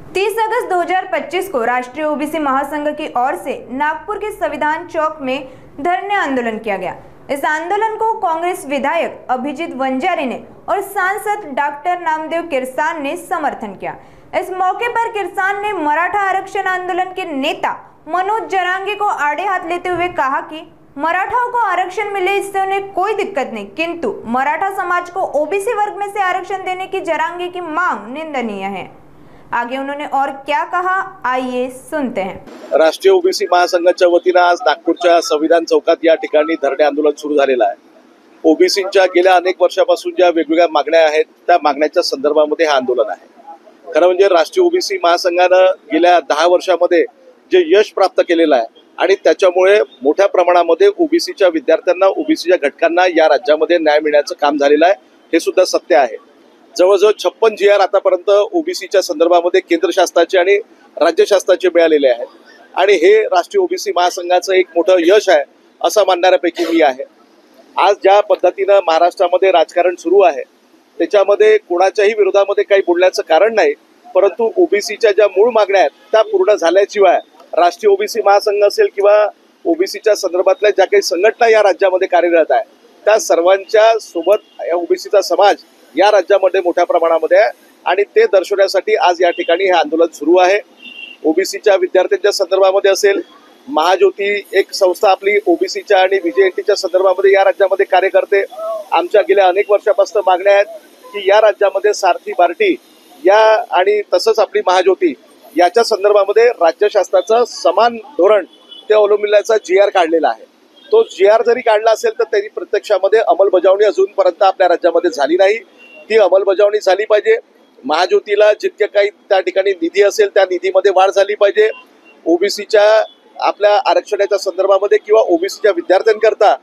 30 अगस्त 2025 को राष्ट्रीय ओबीसी महासंघ की ओर से नागपुर के संविधान चौक में धरने आंदोलन किया गया। इस आंदोलन को कांग्रेस विधायक अभिजीत वंजारी ने और सांसद डॉक्टर नामदेव किरसान ने समर्थन किया। इस मौके पर किरसान ने मराठा आरक्षण आंदोलन के नेता मनोज जरांगे को आड़े हाथ लेते हुए कहा कि मराठाओं को आरक्षण मिले इससे उन्हें कोई दिक्कत नहीं, किंतु मराठा समाज को ओबीसी वर्ग में से आरक्षण देने की जरांगे की मांग निंदनीय है। आगे उन्होंने और क्या कहा, आइए सुनते हैं। राष्ट्रीय ओबीसी महासंघाच्या वतीने आज नागपूरच्या संविधान चौकात या ठिकाणी धरणे आंदोलन सुरू झालेलं आहे। ओबीसींच्या गेल्या अनेक वर्षापासून ज्या वेगवेगळ्या मागण्या आहेत त्या मागण्याच्या संदर्भामध्ये हे आंदोलन आहे। खरं म्हणजे राष्ट्रीय ओबीसी महासंघाने गेल्या 10 वर्षामध्ये जे यश प्राप्त केलेलं आहे आणि त्याच्यामुळे मोठ्या प्रमाणामध्ये ओबीसीच्या विद्यार्थ्यांना, ओबीसीच्या घटकांना या राज्यामध्ये न्याय मिळण्याचं काम झालेलं आहे, हे सुद्धा सत्य आहे। जवळजवळ 56 GR आतापर्यंत ओबीसीच्या संदर्भामध्ये केंद्र शासनाचे आणि राज्य शासनाचे मिळालेले आहेत आणि हे राष्ट्रीय ओबीसी महासंघाचं एक मोठं यश आहे असं मानणाऱ्यापैकी मी आहे। आज ज्या पद्धतीनं महाराष्ट्रामध्ये राजकारण सुरू आहे त्याच्यामध्ये कोणाच्याही विरोधामध्ये काही बोलण्याचं कारण नाही, परंतु ओबीसीच्या ज्या मूळ मागण्या आहेत त्या पूर्ण झाल्याशिवाय राष्ट्रीय ओबीसी महासंघ असेल किंवा ओबीसीच्या संदर्भातल्या ज्या काही संघटना या राज्यामध्ये कार्यरत आहे त्या सर्वांच्या सोबत या ओबीसीचा समाज या राज्यामध्ये मोठ्या प्रमाणामध्ये आहे आणि ते दर्शवण्यासाठी आज या ठिकाणी हे आंदोलन सुरू आहे। ओबीसीच्या विद्यार्थ्यांच्या संदर्भामध्ये असेल, महाज्योती एक संस्था आपली ओबीसीच्या आणि व्हीजेएनटीच्या संदर्भामध्ये या राज्यामध्ये कार्य करते। आमच्या गेल्या अनेक वर्षापासून मागण्या आहेत की या राज्यामध्ये सारथी बार्टी या आणि तसंच आपली महाज्योती याच्या संदर्भामध्ये राज्य शासनाचं समान धोरण ते अवलंबिल्याचा GR काढलेला आहे। तो GR जरी काढला असेल तर त्याची प्रत्यक्षामध्ये अंमलबजावणी अजूनपर्यंत आपल्या राज्यामध्ये झाली नाही, ती अंमलबजावणी झाली पाहिजे। महाज्योतीला जितके काही त्या ठिकाणी निधी असेल त्या निधीमध्ये वाढ झाली पाहिजे। ओबीसीच्या आपल्या आरक्षणाच्या संदर्भामध्ये किंवा ओबीसीच्या विद्यार्थ्यांकरता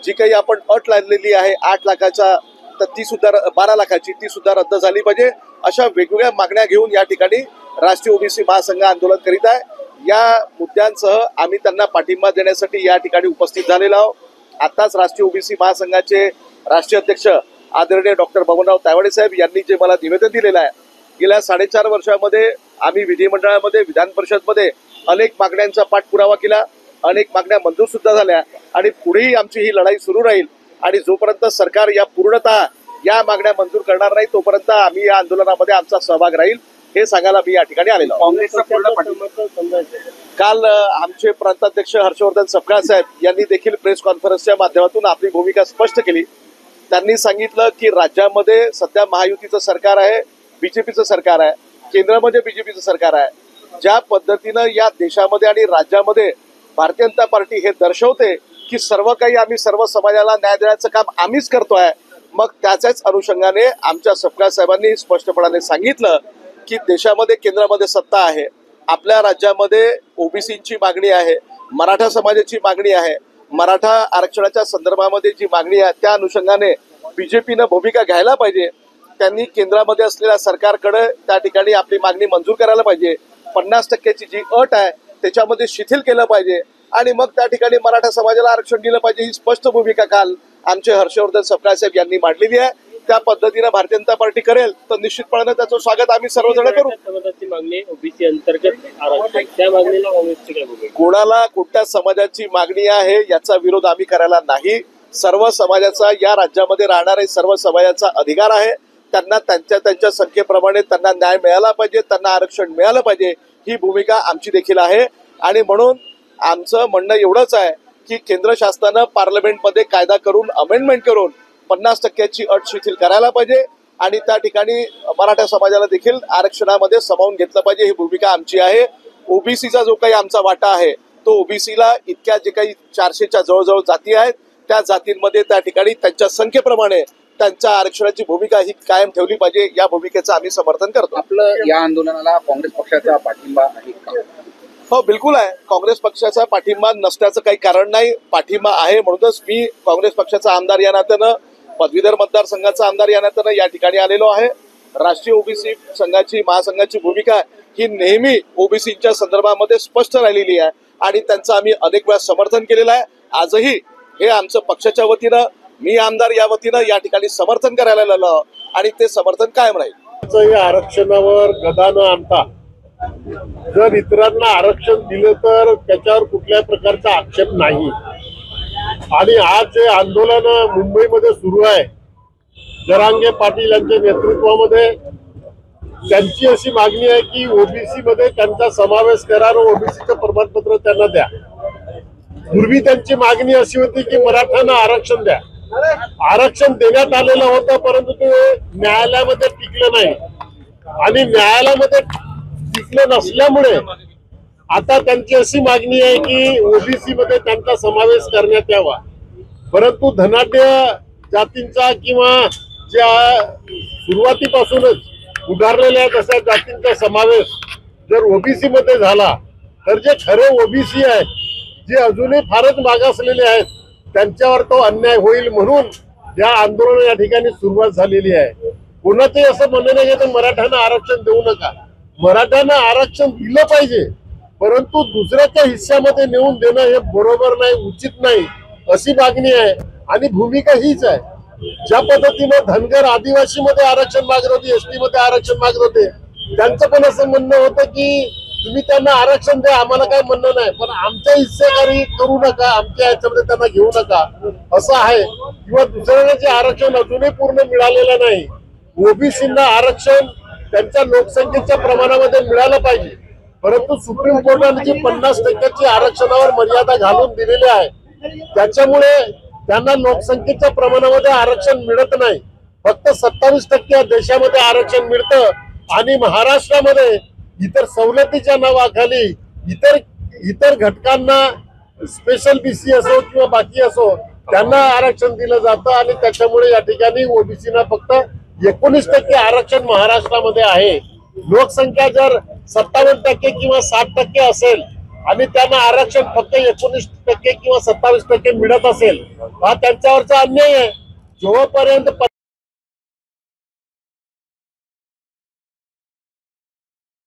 जी काही आपण अट लादलेली आहे 8 लाखाच्या तर ती सुद्धा 12 लाखाची ती सुद्धा रद्द झाली पाहिजे। अशा वेगवेगळ्या मागण्या घेऊन या ठिकाणी राष्ट्रीय ओबीसी महासंघ आंदोलन करीत आहे। या मुद्द्यांसह आम्ही त्यांना पाठिंबा देण्यासाठी या ठिकाणी उपस्थित झालेलो आहोत। आताच राष्ट्रीय ओबीसी महासंघाचे राष्ट्रीय अध्यक्ष आदरणीय डॉक्टर बबनराव तायवाडे साहेब यांनी जे मला निवेदन दिलेलं आहे, गेल्या 4.5 वर्षामध्ये आम्ही विधिमंडळामध्ये, विधान परिषदमध्ये अनेक मागण्यांचा पाठपुरावा केला, अनेक मागण्या मंजूर सुद्धा झाल्या आणि पुढेही आमची ही लढाई सुरू राहील आणि जोपर्यंत सरकार या पूर्णतः या मागण्या मंजूर करणार नाही तोपर्यंत आम्ही या आंदोलनामध्ये आमचा सहभाग राहील हे सांगायला मी या ठिकाणी आलेलो आहे। काल आमचे प्रांताध्यक्ष हर्षवर्धन सपकाळ साहेब यांनी देखील प्रेस कॉन्फरन्सच्या माध्यमातून आपली भूमिका स्पष्ट केली। त्यांनी सांगितलं की राज्यामध्ये सध्या महायुतीचं सरकार आहे, बीजेपीचं सरकार आहे, केंद्रामध्ये बीजेपीचं सरकार आहे। ज्या पद्धतीनं या देशामध्ये आणि राज्यामध्ये भारतीय जनता पार्टी हे दर्शवते की सर्व काही आम्ही सर्व समाजाला न्याय देण्याचं काम आम्हीच करतोय, मग त्याच्याच अनुषंगाने आमच्या सपकाळ साहेबांनी स्पष्टपणाने सांगितलं की देशामध्ये केंद्रामध्ये सत्ता आहे, आपल्या राज्यामध्ये ओबीसीची मागणी आहे, मराठा समाजाची मागणी आहे, मराठा आरक्षणाच्या संदर्भामध्ये जी मागणी आहे त्या अनुषंगाने बीजेपीनं भूमिका घ्यायला पाहिजे। त्यांनी केंद्रामध्ये असलेल्या सरकारकडे त्या ठिकाणी आपली मागणी मंजूर करायला पाहिजे। 50% जी अट आहे त्याच्यामध्ये शिथिल केलं पाहिजे आणि मग त्या ठिकाणी मराठा समाजाला आरक्षण दिलं पाहिजे, ही स्पष्ट भूमिका काल आमचे हर्षवर्धन सपकाळ साहेब यांनी मांडलेली आहे। त्या पद्धतीने भारतीय जनता पार्टी करेल तर निश्चितपणे त्याचं स्वागत आम्ही सर्वजण करू। मागणी ओबीसी अंतर्गत आरक्षण त्या मागणीला काँग्रेसची काय भूमिका? कोणाला कुठल्या समाजाची मागणी आहे याचा विरोध आम्ही करायला नाही। सर्व समाजाचा या राज्यामध्ये राहणारे सर्व समाजाचा अधिकार आहे, त्यांना त्यांच्या संख्येप्रमाणे त्यांना न्याय मिळाला पाहिजे, त्यांना आरक्षण मिळालं पाहिजे, ही भूमिका आमची देखील आहे। आणि म्हणून आमचं म्हणणं एवढंच आहे की केंद्र शासनानं पार्लमेंटमध्ये कायदा करून अमेंडमेंट करून 50% अट शिथिल करायला पाहिजे आणि त्या ठिकाणी मराठा समाजाला देखील आरक्षणामध्ये सामावून घेतलं पाहिजे, ही भूमिका आमची आहे। ओबीसीचा जो काही आमचा वाटा आहे तो ओबीसीला इतक्या जे काही 400च्या जवळजवळ जाती आहेत त्या जातींमध्ये त्या ठिकाणी त्यांच्या संख्येप्रमाणे त्यांच्या आरक्षणाची भूमिका ही कायम ठेवली पाहिजे, या भूमिकेचं आम्ही समर्थन करतो। आपलं या आंदोलनाला काँग्रेस पक्षाचा पाठिंबा आहे का? हो, बिलकुल आहे। काँग्रेस पक्षाचा पाठिंबा नसण्याचं काही कारण नाही, पाठिंबा आहे। म्हणूनच मी काँग्रेस पक्षाचा आमदार या नात्यानं, पदवीधर मतदारसंघाचा आमदार या नात्यानं या ठिकाणी आलेलो आहे। राष्ट्रीय ओबीसी संघाची महासंघाची भूमिका ही नेहमी ओबीसीच्या संदर्भामध्ये स्पष्ट राहिलेली आहे आणि त्यांचं आम्ही अनेक वेळा समर्थन केलेलं आहे। आजही हे आमचं पक्षाच्या वतीनं, मी आमदार या वतीनं या ठिकाणी समर्थन करायला लागलो आणि ते समर्थन कायम राहील। आरक्षणावर गदा न आणता जर इतरांना आरक्षण दिलं तर त्याच्यावर कुठल्याही प्रकारचा आक्षेप नाही। आणि आज जे आंदोलन मुंबईमध्ये सुरू आहे, जरांगे पाटील यांच्या नेतृत्वामध्ये, त्यांची अशी मागणी आहे की ओबीसी मध्ये त्यांचा समावेश करा आणि ओबीसीचं प्रमाणपत्र त्यांना द्या। पूर्वी त्यांची मागणी अशी होती की मराठ्यांना आरक्षण द्या। आरक्षण देण्यात आलेलं होतं, परंतु ते न्यायालयामध्ये टिकलं नाही आणि न्यायालयामध्ये टिकलं नसल्यामुळे आता त्यांची अशी मागणी आहे की ओबीसी मध्ये त्यांचा समावेश करण्यात यावा। परंतु धनाढ्य जातींचा किंवा ज्या सुरुवातीपासूनच उभारलेल्या आहेत अशा जातींचा समावेश जर ओबीसी मध्ये झाला तर जे खरे ओबीसी आहेत, जे अजूनही फारच मागासलेले आहेत, त्यांच्यावर तो अन्याय होईल, म्हणून या आंदोलन या ठिकाणी सुरुवात झालेली आहे। कोणाचंही असं म्हणणं नाही की मराठ्यांना आरक्षण देऊ नका, मराठ्यांना आरक्षण दिलं पाहिजे, परंतु दुसऱ्याच्या हिस्स्यामध्ये नेऊन देणं हे बरोबर नाही, उचित नाही, अशी मागणी आहे। आणि भूमिका हीच आहे। ज्या पद्धतीने धनगर आदिवासी मध्ये आरक्षण मागत होते, एसटी मध्ये आरक्षण मागत होते, त्यांचं पण असं म्हणणं होतं की तुम्ही त्यांना आरक्षण द्या, आम्हाला काय म्हणणं नाही, पण आमच्या हिस्सेदारी करू नका, आमच्या याच्यामध्ये त्यांना घेऊ नका, असं आहे। किंवा दुसऱ्याला जे आरक्षण अजूनही पूर्ण मिळालेलं नाही, ओबीसींना आरक्षण त्यांच्या लोकसंख्येच्या प्रमाणामध्ये मिळालं पाहिजे, परंतु सुप्रीम कोर्टाने जी 50% आरक्षणावर मर्यादा घालून दिलेली आहे, त्याच्यामुळे त्यांना लोकसंख्येच्या प्रमाणामध्ये आरक्षण मिळत नाही। फक्त 27% देशामध्ये आरक्षण मिळतं आणि महाराष्ट्रामध्ये इतर सवलतीच्या नावाखाली इतर घटकांना, स्पेशल बीसी असो किंवा बाकी असो, त्यांना आरक्षण दिलं जातं आणि त्याच्यामुळे या ठिकाणी ओबीसीना फक्त 19% आरक्षण महाराष्ट्रामध्ये आहे। लोकसंख्या जर 57% किंवा 60% असेल आणि त्यांना आरक्षण फक्त 19% किंवा 27% मिळत असेल, हा त्यांच्यावरचा अन्याय आहे। जोपर्यंत